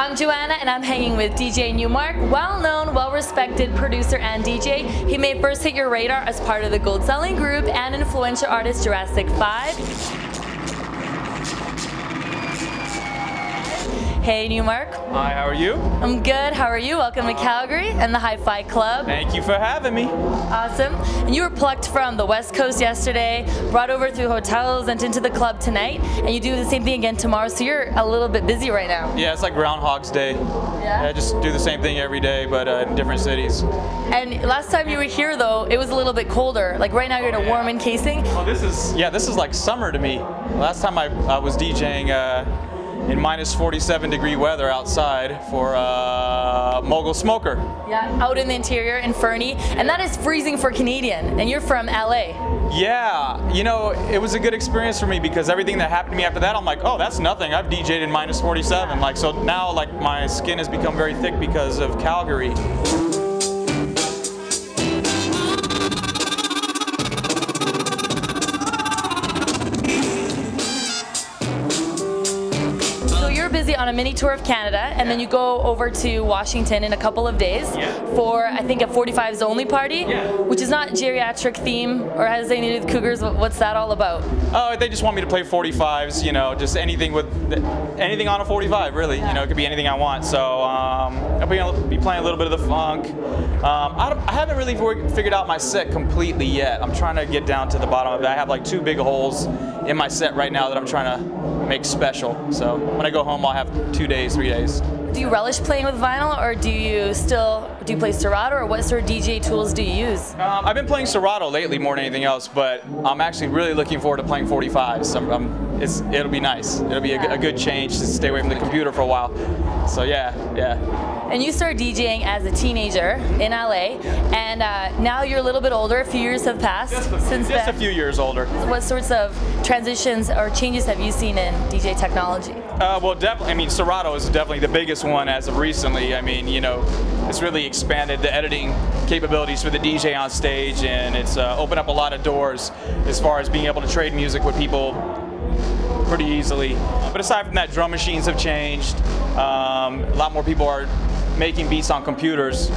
I'm Joanna, and I'm hanging with DJ Newmark, well-known, well-respected producer and DJ. He may first hit your radar as part of the gold-selling group and influential artist Jurassic 5. Hey Newmark. Hi, how are you? I'm good, how are you? Welcome to Calgary and the Hi-Fi Club. Thank you for having me. Awesome. And you were plucked from the West Coast yesterday, brought over through hotels and into the club tonight, and you do the same thing again tomorrow, so you're a little bit busy right now. Yeah, it's like Groundhog's Day. Yeah? I just do the same thing every day, but in different cities. And last time you were here though, it was a little bit colder. Like right now you're in a warm encasing. Oh, this is like summer to me. Last time I was DJing in minus 47 degree weather outside for Mogul Smoker. Yeah, out in the interior in Fernie, and that is freezing for Canadian, and you're from LA. Yeah, you know, it was a good experience for me because everything that happened to me after that, I'm like, oh, that's nothing. I've DJed in minus 47. Like, so now, like, my skin has become very thick because of Calgary. Busy on a mini tour of Canada, and then you go over to Washington in a couple of days for, I think, a 45s only party, which is not geriatric theme or has anything to do with cougars. What's that all about? Oh, they just want me to play 45s, you know, just anything on a 45, really. You know, it could be anything I want. So I'll be playing a little bit of the funk. I haven't really figured out my set completely yet. I'm trying to get down to the bottom of it. I have like 2 big holes in my set right now that I'm trying to make special. So when I go home, I'll have 2 days, 3 days. Do you relish playing with vinyl, or do you play Serato, or what sort of DJ tools do you use? I've been playing Serato lately more than anything else, but I'm actually really looking forward to playing 45s. It'll be nice. It'll be a good change to stay away from the computer for a while. So yeah. And you started DJing as a teenager in LA, and now you're a little bit older. A few years have passed since then. Just a few years older. What sorts of transitions or changes have you seen in DJ technology? Well, definitely. I mean, Serato is definitely the biggest one as of recently. I mean, you know, it's really expanded the editing capabilities for the DJ on stage, and it's opened up a lot of doors as far as being able to trade music with people pretty easily. But aside from that, drum machines have changed. A lot more people are making beats on computers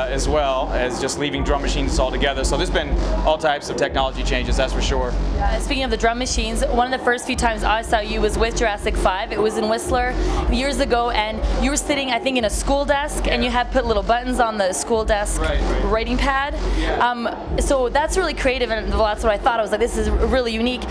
as well as just leaving drum machines altogether. So there's been all types of technology changes, that's for sure. Speaking of the drum machines, one of the first few times I saw you was with Jurassic 5. It was in Whistler years ago, and you were sitting, I think, in a school desk, and you had put little buttons on the school desk writing pad. So that's really creative, and that's what I thought. I was like, this is really unique.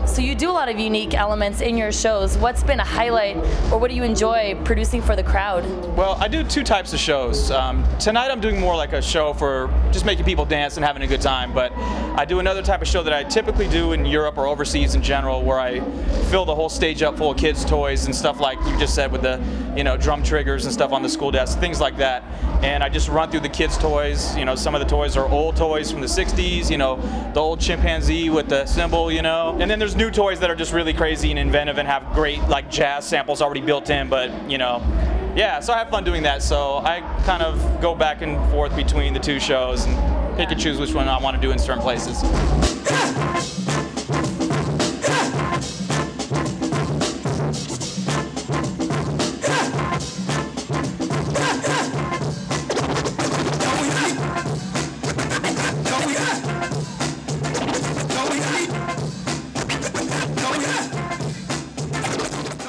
So you do a lot of unique elements in your shows. What's been a highlight, or what do you enjoy producing for the crowd? Well, I do 2 types of shows. Tonight I'm doing more like a show for just making people dance and having a good time, but I do another type of show that I typically do in Europe or overseas in general, where I fill the whole stage up full of kids' toys and stuff like you just said, with the, you know, drum triggers and stuff on the school desk, things like that. And I just run through the kids' toys. You know, some of the toys are old toys from the 60s, you know, the old chimpanzee with the cymbal, you know. And then there's new toys that are just really crazy and inventive and have great, like, jazz samples already built in, but, you know, yeah, so I have fun doing that. So I kind of go back and forth between the 2 shows and pick and choose which one I want to do in certain places.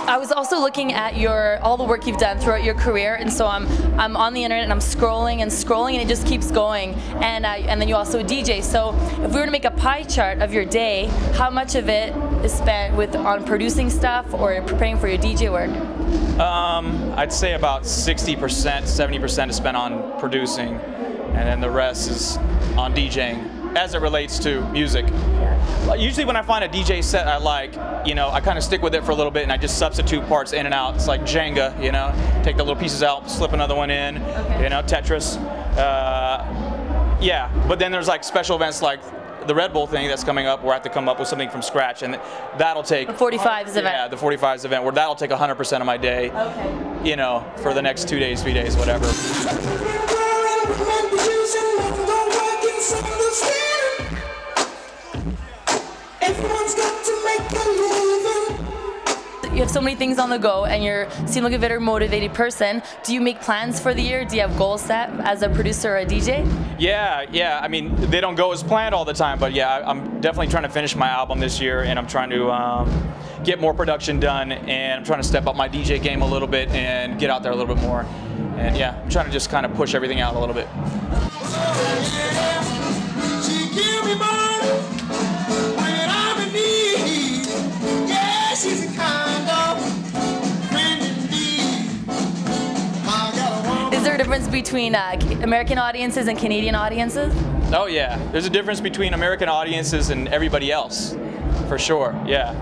I was also looking at all the work you've done throughout your career, and so I'm on the internet and I'm scrolling and it just keeps going. And then you also DJ. So if we were to make a pie chart of your day, how much of it is spent on producing stuff or preparing for your DJ work? I'd say about 60%, 70% is spent on producing, and then the rest is on DJing as it relates to music. Usually when I find a DJ set I like, you know, I kind of stick with it for a little bit and I just substitute parts in and out. It's like Jenga, you know, take the little pieces out, slip another one in, you know, Tetris. Yeah, but then there's like special events like the Red Bull thing that's coming up where I have to come up with something from scratch, and that'll take... The 45s event. Yeah, the 45s event, where that'll take 100% of my day, you know, for the next 2 days, 3 days, whatever. You have have so many things on the go, and you seem like a very motivated person. Do you make plans for the year? Do you have goals set as a producer or a DJ? Yeah. I mean, they don't go as planned all the time, but yeah, I'm definitely trying to finish my album this year, and I'm trying to get more production done, and I'm trying to step up my DJ game a little bit and get out there a little bit more. And yeah, I'm trying to just kind of push everything out a little bit. Is there a difference between American audiences and Canadian audiences? Oh yeah, there's a difference between American audiences and everybody else, for sure, yeah.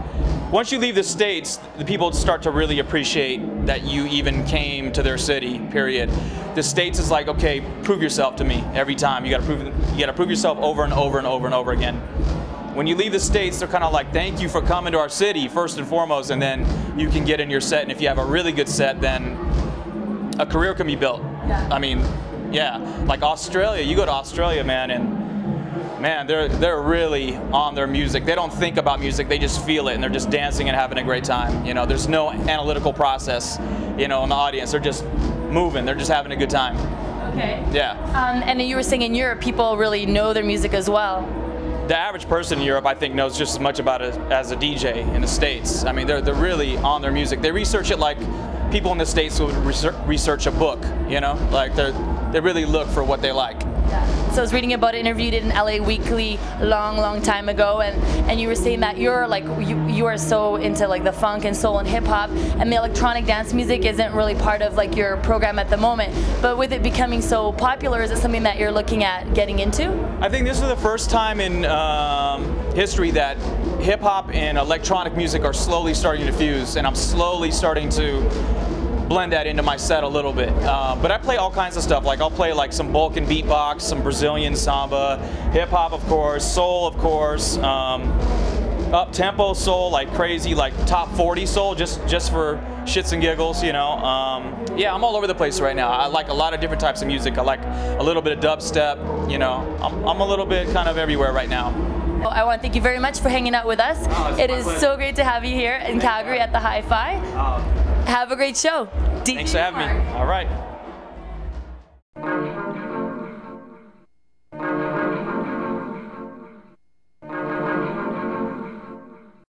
Once you leave the States, the people start to really appreciate that you even came to their city, period. The States is like, okay, prove yourself to me every time. You gotta prove yourself over and over and over and over again. When you leave the States, they're kind of like, thank you for coming to our city, first and foremost, and then you can get in your set, and if you have a really good set, then a career can be built. Yeah. I mean, yeah, like Australia, you go to Australia, man, and man, they're really on their music. They don't think about music, they just feel it, and they're just dancing and having a great time. You know, there's no analytical process, you know, in the audience. They're just moving, they're just having a good time. Okay. Yeah. And you were saying in Europe, people really know their music as well. The average person in Europe, I think, knows just as much about it as a DJ in the States. I mean, they're really on their music. They research it like people in the States would research a book, you know? Like, they really look for what they like. Yeah. So I was reading about it, interviewed in LA Weekly long time ago, and you were saying that you're like you are so into like the funk and soul and hip hop, and the electronic dance music isn't really part of like your program at the moment. But with it becoming so popular, is it something that you're looking at getting into? I think this is the first time in history that hip hop and electronic music are slowly starting to fuse, and I'm slowly starting to blend that into my set a little bit. But I play all kinds of stuff. Like I'll play like some Balkan beatbox, some Brazilian samba, hip hop of course, soul of course, up tempo soul like crazy, like top 40 soul just for shits and giggles, you know. Yeah, I'm all over the place right now. I like a lot of different types of music. I like a little bit of dubstep, you know. I'm a little bit kind of everywhere right now. Well, I want to thank you very much for hanging out with us. It is so great to have you here in Calgary at the Hi-Fi. Have a great show. Thanks for having me. All right.